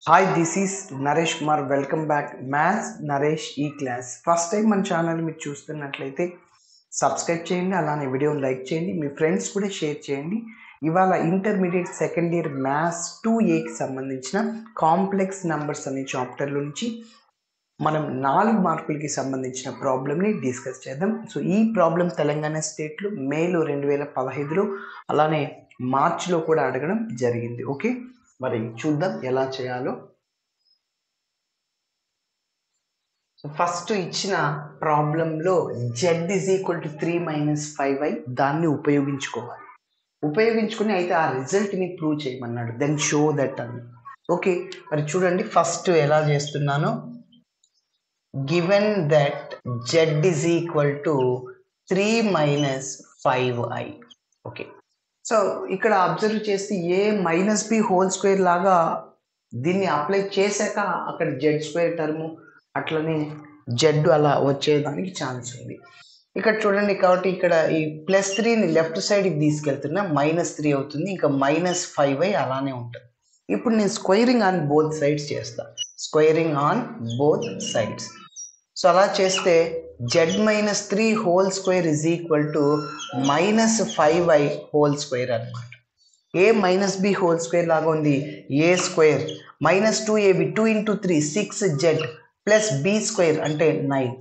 Hi, this is Naresh Kumar. Welcome back. Maths Naresh E-Class. First time మన channel మీరు చూస్తున్నట్లయితే subscribe చేయండి, అలానే వీడియోని లైక్ చేయండి, మీ ఫ్రెండ్స్ కూడా షేర్ చేయండి. ఇవాళ ఇంటర్మీడియట్ సెకండ్ ఇయర్ మ్యాథ్స్ 2Aకి సంబంధించిన కాంప్లెక్స్ నంబర్స్ అనే చాప్టర్లో నుంచి మనం 4 మార్కులకి సంబంధించిన ప్రాబ్లమ్ని డిస్కస్ చేద్దాం. సో ఈ ప్రాబ్లం తెలంగాణ స్టేట్లో మేలో 2015లో అలానే మార్చిలో కూడా అడగడం జరిగింది. ఓకే, మరి చూద్దాం ఎలా చేయాలో. సో ఫస్ట్ ఇచ్చిన ప్రాబ్లంలో z is equal to 3 - 5y దాన్ని ఉపయోగించుకుని అయితే ఆ రిజల్ట్ని ప్రూవ్ చేయమన్నాడు. దెన్ షో దట్ అని. ఓకే, మరి చూడండి ఫస్ట్ ఎలా చేస్తున్నాను. Given that z is equal to 3 - 5i. Okay, so ఇక్కడ అబ్జర్వ్ చేస్తే a - b హోల్ స్క్వేర్ లాగా దీన్ని అప్లై చేశాక అక్కడ z² టర్ము అట్లనే z అలా వచ్చేదానికి ఛాన్స్ ఉంది. ఇక్కడ చూడండి, కాబట్టి ఇక్కడ ఈ +3ని లెఫ్ట్ సైడ్కి తీసుకెళ్తున్నా -3 అవుతుంది, ఇంకా -5i అలానే ఉంటుంది. ఇప్పుడు నేను స్క్వేరింగ్ ఆన్ బోత్ సైడ్స్ చేస్తా. సో అలా చేస్తే z - 3 whole square is equal to -5i whole square అనమాట. a - b హోల్ స్క్వేర్ లాగా ఉంది. a square -2ab 2 × 3 6z plus b square అంటే 9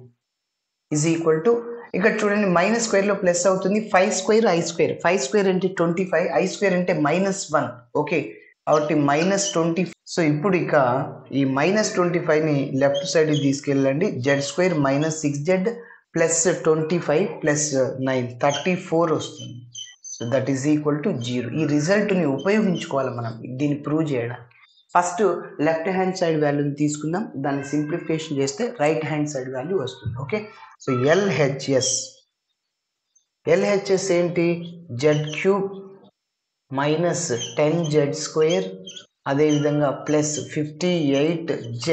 ఈజ్ ఈక్వల్ టు, ఇక్కడ చూడండి మైనస్ స్క్వేర్లో ప్లస్ అవుతుంది, 5 స్క్వేర్ i స్క్వేర్, 5 స్క్వేర్ అంటే 25, i స్క్వేర్ అంటే -1. Okay, కాబట్టి -20. సో ఇప్పుడు ఇక ఈ -25ని లెఫ్ట్ సైడ్ తీసుకెళ్ళండి. z² -6z ప్లస్ 25 ప్లస్ 9 34 వస్తుంది. So that is equal to 0. ఈ రిజల్ట్ని ఉపయోగించుకోవాలి మనం దీన్ని ప్రూవ్ చేయడానికి. ఫస్ట్ లెఫ్ట్ హ్యాండ్ సైడ్ వాల్యూని తీసుకుందాం, దాన్ని సింప్లిఫికేషన్ చేస్తే రైట్ హ్యాండ్ సైడ్ వాల్యూ వస్తుంది. ఓకే, సో LHS ఏంటి, z³ -10z² అదేవిధంగా ప్లస్ 58z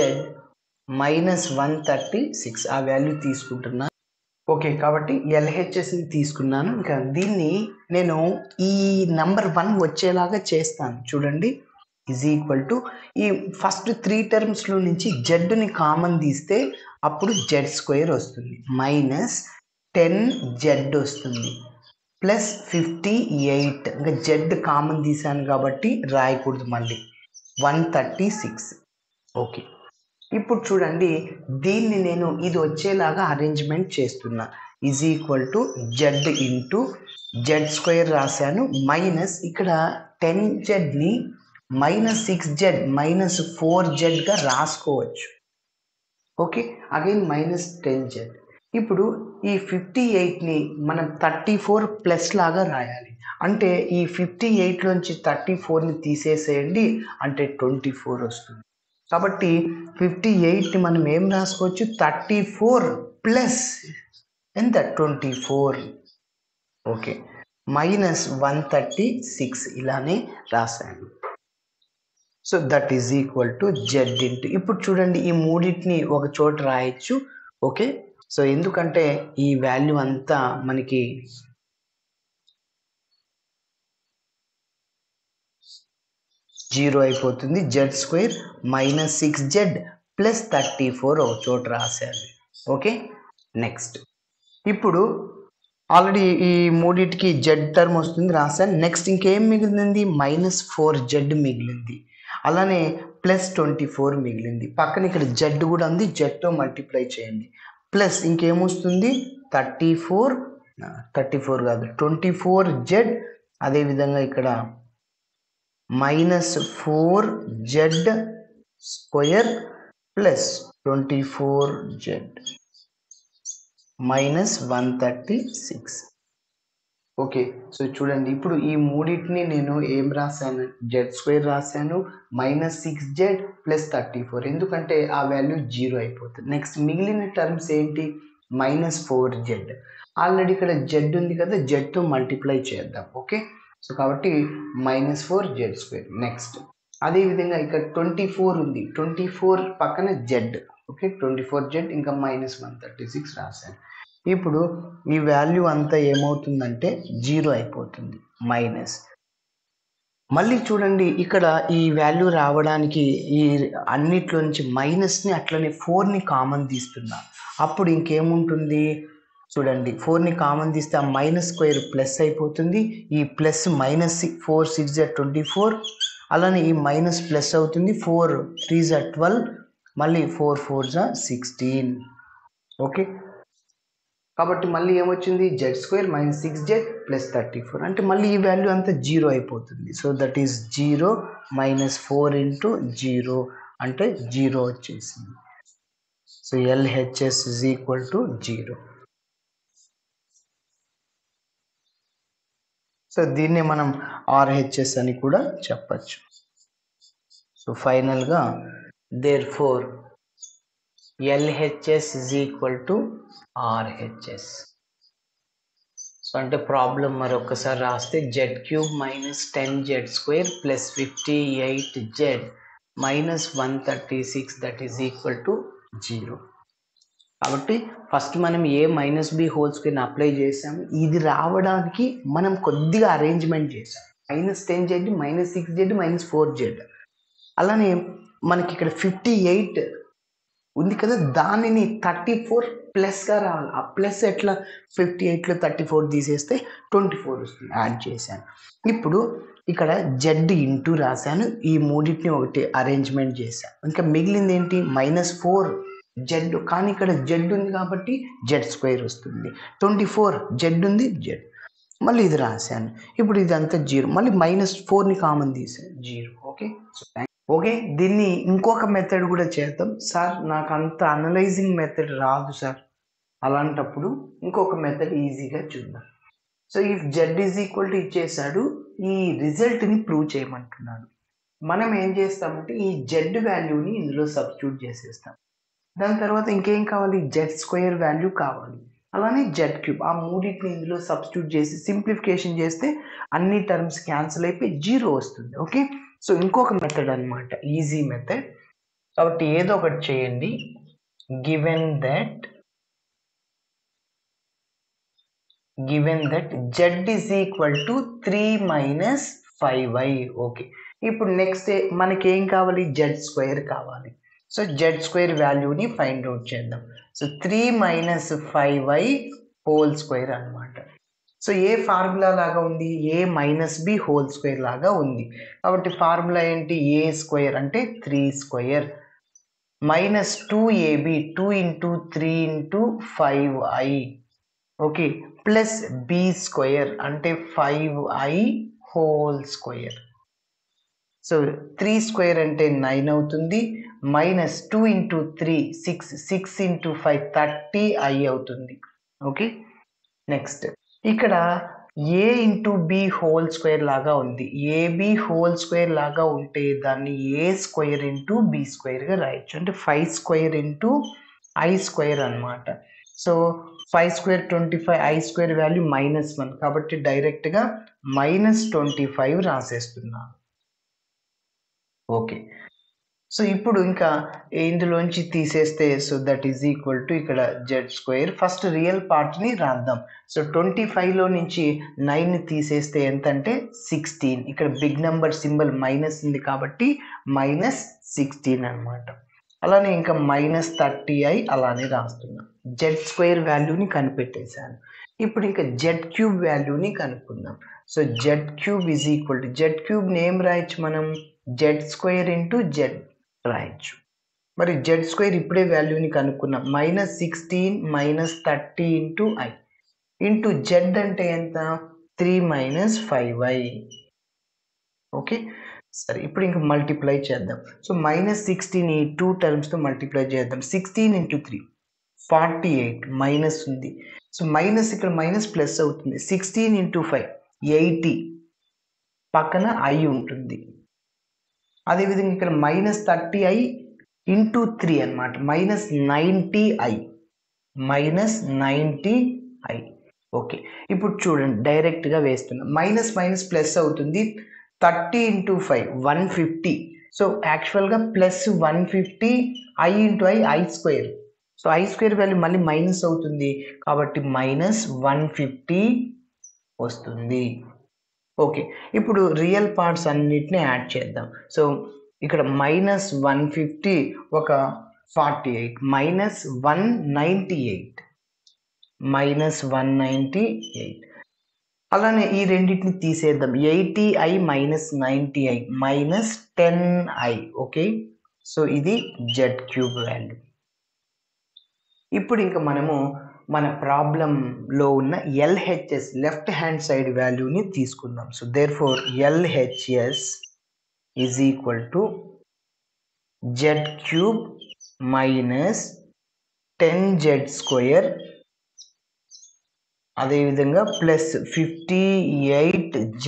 -136 ఆ వాల్యూ తీసుకుంటున్నా. ఓకే, కాబట్టి LHSని తీసుకున్నాను. ఇంకా దీన్ని నేను ఈ నంబర్ 1 వచ్చేలాగా చేస్తాను. చూడండి, ఈజ్ ఈక్వల్ టు ఈ ఫస్ట్ 3 టర్మ్స్లో నుంచి జెడ్ని కామన్ తీస్తే అప్పుడు z² వస్తుంది, -10z వస్తుంది, ప్లస్ 58, ఇంకా z కామన్ తీసాను కాబట్టి రాయకూడదు, మళ్ళీ 136. ఓకే, ఇప్పుడు చూడండి దీన్ని నేను ఇది వచ్చేలాగా అరేంజ్మెంట్ చేస్తున్నా. Is equal to z into z² రాశాను, మైనస్ ఇక్కడ 10zని -6z -4zగా రాసుకోవచ్చు. Okay, again -10z. ఇప్పుడు ఈ 58ని మనం 34 ప్లస్ లాగా రాయాలి. అంటే ఈ 58లోంచి 34ని తీసేసేయండి, అంటే 24 వస్తుంది. కాబట్టి 58ని మనం ఏం రాసుకోవచ్చు, 34 ప్లస్ ఎంత 24. ఓకే, -136 ఇలానే రాశాను. So that is equal to z into, ఇప్పుడు చూడండి ఈ మూడింటిని ఒక చోట రాయొచ్చు. ఓకే, సో ఎందుకంటే ఈ వాల్యూ అంతా మనకి జీరో అయిపోతుంది. z² -6z ప్లస్ 34 ఒక చోట రాశాను. ఓకే, నెక్స్ట్ ఇప్పుడు ఆల్రెడీ ఈ మూడింటికి z టర్మ్ వస్తుంది రాశాను. నెక్స్ట్ ఇంకేం మిగిలింది, -4z మిగిలింది, అలానే ప్లస్ 24 మిగిలింది. పక్కన ఇక్కడ z కూడా ఉంది, zతో మల్టిప్లై చేయండి. ప్లస్ ఇంకేమొస్తుంది 34 కాదు 24z, అదేవిధంగా ఇక్కడ -4z² plus 24z -136. Okay, so చూడండి ఇప్పుడు ఈ మూడింటిని నేను ఏం రాశాను, z² రాశాను, -6z ప్లస్ 34, ఎందుకంటే ఆ వాల్యూ 0 అయిపోతుంది. నెక్స్ట్ మిగిలిన టర్మ్స్ ఏంటి, -4z, ఆల్రెడీ ఇక్కడ z ఉంది కదా, zతో మల్టిప్లై చేద్దాం. ఓకే, సో కాబట్టి -4z². నెక్స్ట్ అదేవిధంగా ఇక్కడ 24 ఉంది, 24 పక్కన z. ఓకే, 24z ఇంకా -136 రాశాను. ఇప్పుడు ఈ వాల్యూ అంతా ఏమవుతుందంటే 0 అయిపోతుంది, మళ్ళీ చూడండి ఇక్కడ ఈ వాల్యూ రావడానికి ఈ అన్నిట్లో నుంచి మైనస్ని అట్లనే 4ని కామన్ తీస్తున్నా. అప్పుడు ఇంకేముంటుంది చూడండి, 4ని కామన్ తీస్తే ఆ మైనస్ స్క్వేర్ ప్లస్ అయిపోతుంది. ఈ ప్లస్ మైనస్ 4 6 24, అలానే ఈ మైనస్ ప్లస్ అవుతుంది. 4 3 12, మళ్ళీ 4 4 16. ఓకే, కాబట్టి మళ్ళీ ఏమొచ్చింది Z square minus 6z plus 34, అంటే మళ్ళీ ఈ వాల్యూ అంతా 0 అయిపోతుంది. So that is 0 minus 4 into 0 అంటే 0 వచ్చేసింది. So LHS is equal to 0. So దీన్ని మనం RHS అని కూడా చెప్పచ్చు. సో ఫైనల్గా therefore LHS is equal to RHS. So అంటే ప్రాబ్లం మరొకసారి రాస్తే z³ minus 10z² plus 58z minus 136 that is equal to 0. కాబట్టి ఫస్ట్ మనం a మైనస్ b హోల్ స్క్వేర్ని అప్లై చేసాము. ఇది రావడానికి మనం కొద్దిగా అరేంజ్మెంట్ చేసాం. Minus 10z minus 6z minus 4z, అలానే మనకి ఇక్కడ 58 ఉంది కదా, దానిని 34 ప్లస్గా రావాలి. ఆ ప్లస్ ఎట్లా 58లో 34 తీసేస్తే 24 వస్తుంది, యాడ్ చేశాను. ఇప్పుడు ఇక్కడ జెడ్ ఇంటూ రాశాను, ఈ మూడింటిని ఒకటి అరేంజ్మెంట్ చేశాను. ఇంకా మిగిలింది ఏంటి -4 జెడ్, కానీ ఇక్కడ జెడ్ ఉంది కాబట్టి z² వస్తుంది. 24 జెడ్ ఉంది, జెడ్, మళ్ళీ ఇది రాశాను. ఇప్పుడు ఇదంతా 0, మళ్ళీ -4ని కామన్ తీసాను, 0. ఓకే, సో ఓకే, దీన్ని ఇంకొక మెథడ్ కూడా చేద్దాం. సార్ నాకు అంత అనలైజింగ్ మెథడ్ రాదు సార్, అలాంటప్పుడు ఇంకొక మెథడ్ ఈజీగా చూద్దాం. So if Z is equal to ఇచ్చేసాడు, ఈ రిజల్ట్ని ప్రూవ్ చేయమంటున్నాడు. మనం ఏం చేస్తామంటే ఈ జెడ్ వాల్యూని ఇందులో సబ్స్టిట్యూట్ చేసేస్తాం. దాని తర్వాత ఇంకేం కావాలి, z² వాల్యూ కావాలి, అలానే z³, ఆ మూడింటిని ఇందులో సబ్స్టిట్యూట్ చేసి సింప్లిఫికేషన్ చేస్తే అన్ని టర్మ్స్ క్యాన్సిల్ అయిపోయి 0 వస్తుంది. ఓకే, సో ఇంకొక మెథడ్ అనమాట, ఈజీ మెథడ్. కాబట్టి ఏదో ఒకటి చేయండి. Given that z is equal to 3 minus 5y. Okay, ఇప్పుడు నెక్స్ట్ మనకి ఏం కావాలి, z² కావాలి. సో z² వాల్యూని ఫైండ్ అవుట్ చేద్దాం. So 3 minus 5y whole square అనమాట. సో ఏ ఫార్ములా లాగా ఉంది, a minus b whole square లాగా ఉంది. కాబట్టి ఫార్ములా ఏంటి, a² అంటే 3² minus 2ab 2 into 3 into 5i. Okay, plus b² అంటే 5i హోల్ స్క్వేర్. సో 3² అంటే 9 అవుతుంది, మైనస్ 2 ఇంటూ 3 6, 6 ఇంటూ 5 30i అవుతుంది. ఓకే, నెక్స్ట్ ఇక్కడ a into b whole square లాగా ఉంది. ab హోల్ స్క్వేర్ లాగా ఉంటే దాన్ని a² ఇంటూ b²గా రాయొచ్చు, అంటే 5² ఇంటూ i² అనమాట. సో 5² 25, i² వాల్యూ -1, కాబట్టి డైరెక్ట్గా -25 రాసేస్తున్నాను. ఓకే, సో ఇప్పుడు ఇంకా ఇందులోంచి తీసేస్తే so that is equal to ఇక్కడ z². ఫస్ట్ రియల్ పార్ట్ని రాద్దాం. సో 25లో నుంచి 9ని తీసేస్తే ఎంత అంటే 16. ఇక్కడ బిగ్ నెంబర్ సింబల్ మైనస్ ఉంది కాబట్టి -16 అనమాట. అలానే ఇంకా -30i అలానే రాస్తున్నాం. z² వాల్యూని కనిపెట్టేశాను. ఇప్పుడు ఇంకా z³ వాల్యూని కనుక్కుందాం. So z³ is equal to z³ ఏం రాయొచ్చు మనం, z² ఇంటూ z రాయొచ్చు. మరి z² ఇప్పుడే వాల్యూని కనుక్కున్నాం, -16 -30 ఇంటూ i ఇంటూ z అంటే ఎంత, 3 మైనస్ 5i. ఓకే, సరే ఇప్పుడు ఇంకా మల్టిప్లై చేద్దాం. సో -16 ఈ 2 టర్మ్స్తో మల్టిప్లై చేద్దాం. 16 ఇంటూ 3 48, మైనస్ ఉంది. సో మైనస్ ఇక్కడ మైనస్ ప్లస్ అవుతుంది. 16 ఇంటూ 5 80, పక్కన i ఉంటుంది. అదేవిధంగా ఇక్కడ -30i ఇంటూ 3 అనమాట, -90i, -90i. ఓకే, ఇప్పుడు చూడండి డైరెక్ట్గా వేస్తున్నాం. మైనస్ మైనస్ ప్లస్ అవుతుంది. 30 ఇంటూ 5 150. సో యాక్చువల్గా plus 150 i into i² so i² value మళ్ళీ మైనస్ అవుతుంది కాబట్టి -150 వస్తుంది. ఓకే, ఇప్పుడు రియల్ పార్ట్స్ అన్నిటిని యాడ్ చేద్దాం. సో ఇక్కడ -150 ఒక 48 -198 అలానే ఈ రెండింటిని తీసేద్దాం. 80i minus 90i minus 10i. Okay, so ఇది z³ వాల్యూ. ఇప్పుడు ఇంకా మనము మన ప్రాబ్లంలో ఉన్న LHS లెఫ్ట్ హ్యాండ్ సైడ్ వాల్యూని తీసుకుందాం. So therefore LHS is equal to z³ minus 10z² అదేవిధంగా ప్లస్ 58z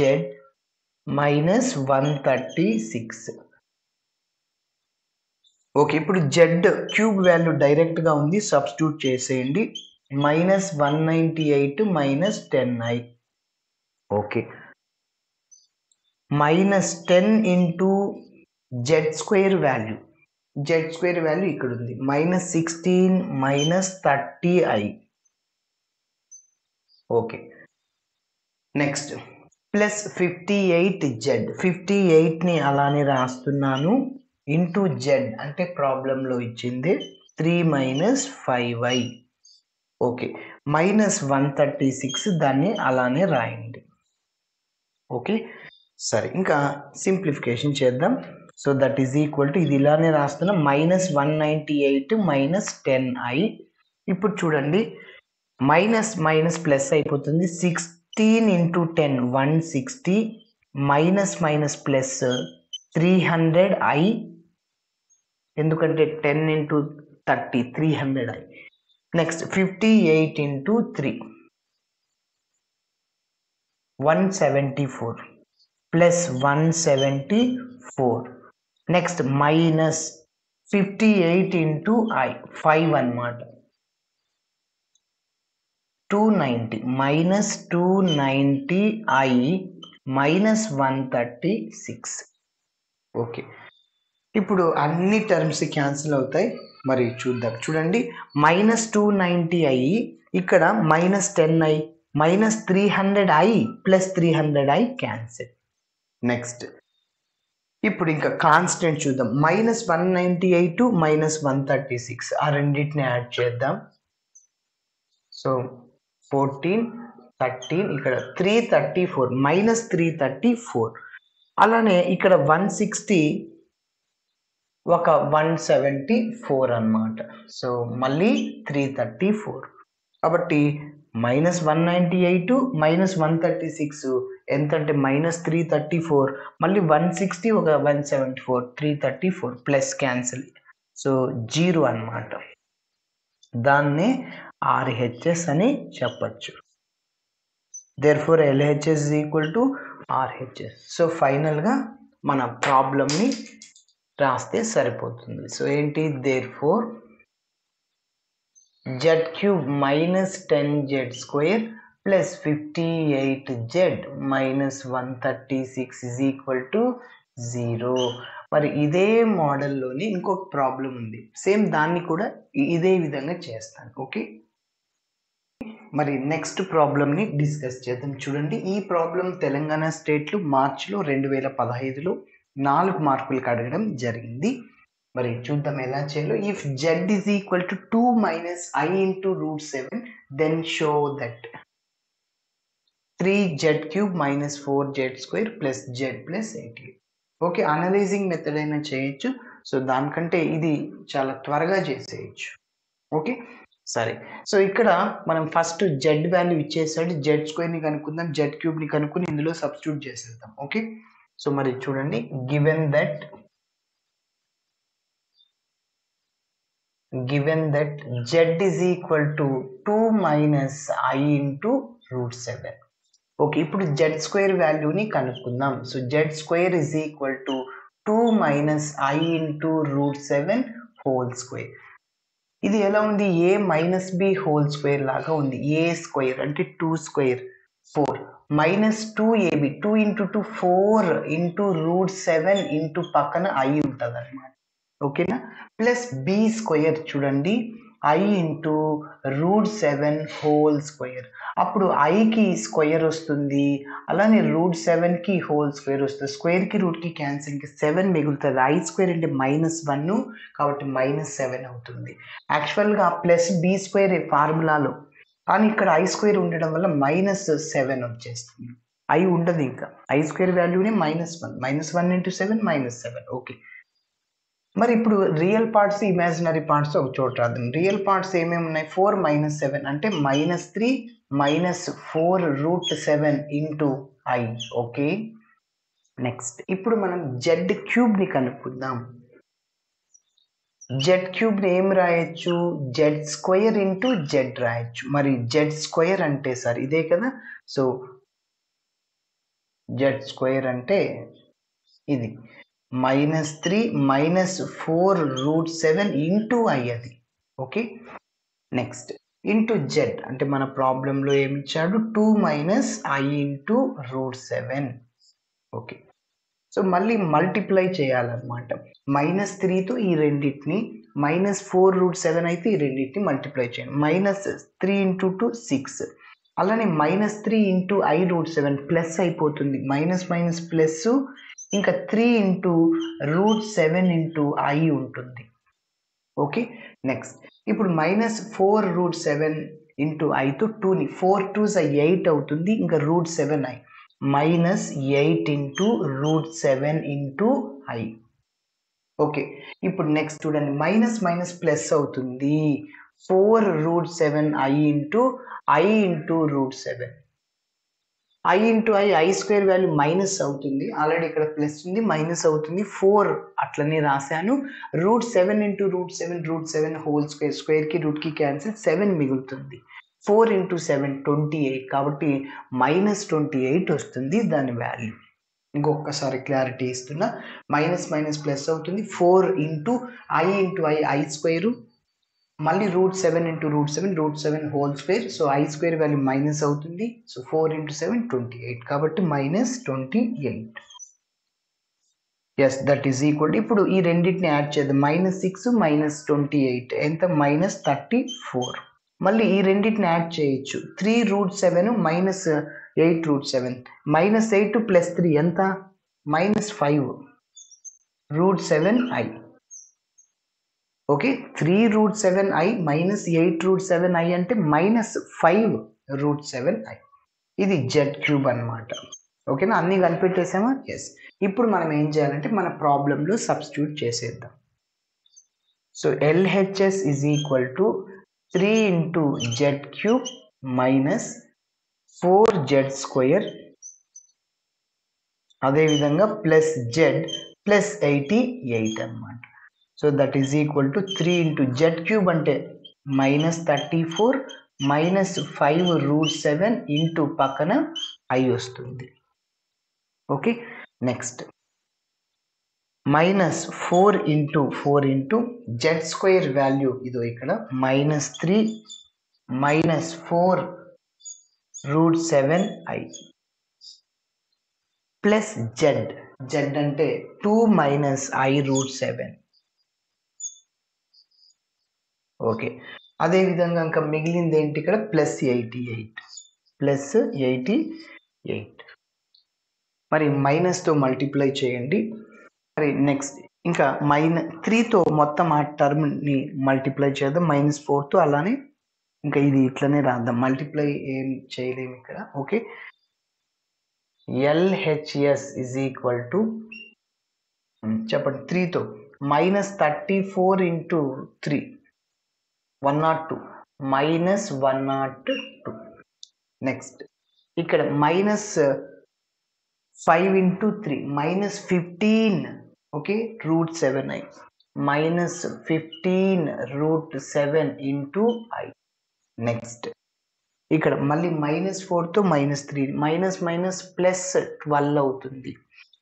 మైనస్ 136. ఓకే, ఇప్పుడు z³ వాల్యూ డైరెక్ట్గా ఉంది, సబ్స్టిట్యూట్ చేసేయండి. -198 minus 10i. Okay, -10 into z² value. z² value ఇక్కడ ఉంది, -16 minus 30i. Okay, next plus 58z. 58ని అలానే రాస్తున్నాను, into z అంటే ప్రాబ్లంలో ఇచ్చింది 3 మైనస్ 5i. ఓకే, -136 దాన్ని అలానే రాయండి. ఓకే, సరే, ఇంకా సింప్లిఫికేషన్ చేద్దాం. So that is equal to, ఇది ఇలానే రాస్తున్నాం, -198 మైనస్ 10i. ఇప్పుడు చూడండి, మైనస్ మైనస్ ప్లస్ అయిపోతుంది. 16 into 10 160 minus minus plus 300i, ఎందుకంటే 10 into 30 300i. Next 58 into 3 174 plus 174. Next minus 58 into i 5 అన్నమాట, 290 మైనస్ 290i మైనస్ 136. ఓకే, ఇప్పుడు అన్ని టర్మ్స్ క్యాన్సిల్ అవుతాయి. మరి చూద్దాం, చూడండి, -290i ఇక్కడ -10i minus 300i plus 300i cancel. Next ఇప్పుడు ఇంకా కాన్స్టెంట్ చూద్దాం. -198 మైనస్ 136 ఆ రెండింటిని యాడ్ చేద్దాం. సో 14 13 ఇక్కడ 334 మైనస్ 334. అలానే ఇక్కడ 160 ఒక 174 అన్నమాట. సో మళ్ళీ 334. కాబట్టి -198 మైనస్ 136 ఎంతంటే -334, మళ్ళీ 160 ఒక 174 334 ప్లస్ క్యాన్సిల్, సో 0 అన్నమాట. దాన్నే RHS అని చెప్పచ్చు. Therefore LHS is equal to RHS. So ఫైనల్గా మన ప్రాబ్లమ్ని రాస్తే సరిపోతుంది. సో ఏంటి, therefore z³ minus 10z² plus 58z minus 136 is equal to 0. మరి ఇదే మోడల్లోని ఇంకొక ప్రాబ్లం ఉంది, సేమ్ దాన్ని కూడా ఇదే విధంగా చేస్తాను. ఓకే, మరి నెక్స్ట్ ప్రాబ్లమ్ని డిస్కస్ చేద్దాం. చూడండి, ఈ ప్రాబ్లం తెలంగాణ స్టేట్లో మార్చిలో 2015లో 4 మార్కులకు అడగడం జరిగింది. మరి చూద్దాం ఎలా చేయాలో. If z is equal to 2 minus i into root 7 then show that 3z³ minus 4z² plus z plus 88. Okay, analysing method అయినా చేయొచ్చు. సో దానికంటే ఇది చాలా త్వరగా చేసేయచ్చు. ఓకే, సరే. సో ఇక్కడ మనం ఫస్ట్ z వాల్యూ ఇచ్చేసాడు, z² కనుక్కుందాం, z³ కనుక్కుని ఇందులో సబ్స్టిట్యూట్ చేసేద్దాం. ఓకే, సో మరి చూడండి, given that z is equal to 2 minus i into root 7. Okay, ఇప్పుడు z² వాల్యూని కనుక్కుందాం. So z² is equal to 2 minus i into root 7 whole square. ఇది ఎలా ఉంది, a minus b whole square లాగా ఉంది. a స్క్వేర్ అంటే 2 square 4 minus 2ab 2 into 2 4 into root 7 into పక్కన i ఉంటుంది అనమాట. ఓకేనా, ప్లస్ b స్క్వేర్ చూడండి, ఐ ఇంటూ √7 హోల్ స్క్వేర్. అప్పుడు ఐకి స్క్వేర్ వస్తుంది, అలానే √7కి హోల్ స్క్వేర్ వస్తుంది. స్క్వేర్కి రూట్కి క్యాన్సిల్కి 7 మిగులుతుంది. ఐ స్క్వేర్ అంటే -1 కాబట్టి -7 అవుతుంది. యాక్చువల్గా +b² ఫార్ములాలో, కానీ ఇక్కడ ఐ స్క్వేర్ ఉండడం వల్ల -7 వచ్చేస్తుంది. ఐ ఉండదు, ఇంకా ఐ స్క్వేర్ వాల్యూనే -1. -1 × 7 -7. ఓకే, మరి ఇప్పుడు రియల్ పార్ట్స్ ఇమాజినరీ పార్ట్స్ ఒక చోట రాద్దాం. రియల్ పార్ట్స్ ఏమేమి ఉన్నాయి? 4 - 7 అంటే -3 -4 √7 ఇంటూ ఐ. ఓకే, నెక్స్ట్ ఇప్పుడు మనం z³ కనుక్కుందాం. z³ ఏం రాయొచ్చు? z² ఇంటూ z రాయొచ్చు. మరి z² అంటే సార్ ఇదే కదా, సో z² అంటే ఇది -3 -4 √7 ఇంటూ ఐ అది. ఓకే, నెక్స్ట్ ఇంటూ z అంటే మన ప్రాబ్లంలో ఏమి ఇచ్చాడు? 2 - i ఇంటూ √7. ఓకే, సో మళ్ళీ మల్టిప్లై చేయాలన్నమాట. -3తో ఈ రెండింటిని, -4 √7 అయితే ఈ రెండింటిని మల్టిప్లై చేయండి. -3 × 2 6, అలానే -3 ఇంటూ i √7 ప్లస్ అయిపోతుంది. మైనస్ ప్లస్, ఇంకా 3 ఇంటూ √7 ఇంటూ ఐ ఉంటుంది. ఓకే, నెక్స్ట్ ఇప్పుడు -4 √7 ఇంటూ ఐతో 2ని 4 2s 8 అవుతుంది, ఇంకా √7i -8 into √7 into I. Okay, ఇప్పుడు నెక్స్ట్ చూడండి, మైనస్ ప్లస్ అవుతుంది. 4 √7i into I into √7. I into I square value minus అవుతుంది, ఆల్రెడీ ఇక్కడ ప్లస్ ఉంది, మైనస్ అవుతుంది. 4 అట్లనే రాశాను. √7 ఇంటూ √7 హోల్ స్క్వేర్, స్క్వేర్కి రూట్కి క్యాన్సిల్, 7 మిగులుతుంది. 4 ఇంటూ 7 28, కాబట్టి -28 వస్తుంది దాని వాల్యూ. ఇంకొకసారి క్లారిటీ ఇస్తున్నా, మైనస్ ప్లస్ అవుతుంది. 4 ఇంటూ ఐ స్క్వేరు, మళ్ళీ √7 into √7 whole square, so i square value minus అవుతుంది. సో 4 × 7 28, కాబట్టి -28. Yes, that is equal. ఇప్పుడు ఈ రెండింటిని యాడ్ చేద్దాం. -6 -28 ఎంత? -34. మళ్ళీ ఈ రెండింటిని యాడ్ చేయొచ్చు. 3 √7 -8 √7, -8 + 3 ఎంత? -5 √7i. ఓకే, 3 √7i -8 √7i అంటే -5 √7i. ఇది z³ అన్నమాట. ఓకేనా, అన్నీ కనిపెట్టేసామా? ఎస్. ఇప్పుడు మనం ఏం చేయాలంటే మన ప్రాబ్లంలో సబ్స్టిట్యూట్ చేసేద్దాం. So LHS is equal to 3 into z³ -4z², అదేవిధంగా +z +88 అన్నమాట. So that is equal to 3 into z³ అంటే -34 -5 √7 ఇంటూ పక్కన ఐ వస్తుంది. Okay, next -4 into z² value ఇదో ఇక్కడ -3 -4 √7i ప్లస్ z అంటే 2 - i √7. ఓకే, అదేవిధంగా ఇంకా మిగిలింది ఏంటి? ఇక్కడ +88. మరి మైనస్తో మల్టిప్లై చేయండి. మరి నెక్స్ట్ ఇంకా -3తో మొత్తం ఆ టర్మ్ని మల్టిప్లై చేద్దాం, -4తో. అలానే ఇంకా ఇది ఇట్లనే రాద్దాం, మల్టిప్లై ఏం చేయలేము ఇక్కడ. Okay, LHS is equal to చెప్పండి 3తో -34 ఇంటూ 3 102 -102. నెక్స్ట్ ఇక్కడ -5 into 3 -15. Okay, √7i -15 √7 into I. Next ఇక్కడ మళ్ళీ -4తో -3 -12 అవుతుంది.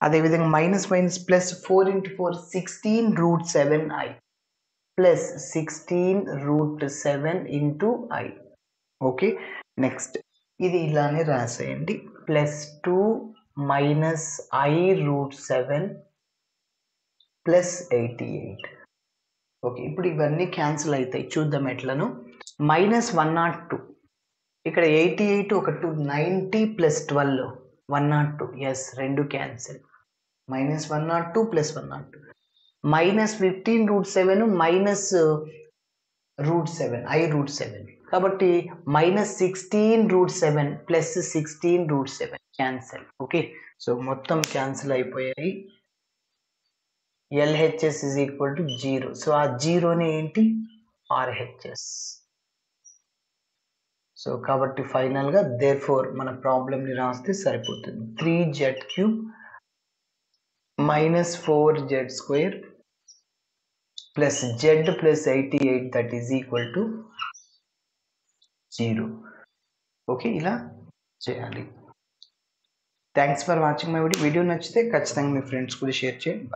అదేవిధంగా -4 into 4 16 √7i +16 √7 into I. Okay, next ఇది ఇలానే రాసేయండి. +2 - i √7 +88. ఓకే, ఇప్పుడు ఇవన్నీ క్యాన్సిల్ అవుతాయి, చూద్దాం ఎట్లను. -102, ఇక్కడ 88 ఒక 2 90 ప్లస్ 12 102, ఎస్, రెండు క్యాన్సిల్. -102 ప్లస్ 102, -15√7 -√7 i√7, కాబట్టి -16√7 ప్లస్ 16√7 క్యాన్సిల్. ఓకే, సో మొత్తం క్యాన్సిల్ అయిపోయాయి. LHS is equal to 0, so ఆ జీరోని ఏంటి, RHS. సో కాబట్టి ఫైనల్గా దేర్ఫోర్ మన ప్రాబ్లమ్ని రాస్తే సరిపోతుంది. 3z³ -4z² plus z plus 88 that is equal to 0. Okay, ఇలా చేయాలి. Thanks for watching my video. Video నచ్చితే ఖచ్చితంగా మీ ఫ్రెండ్స్ కూడా షేర్ చేయండి.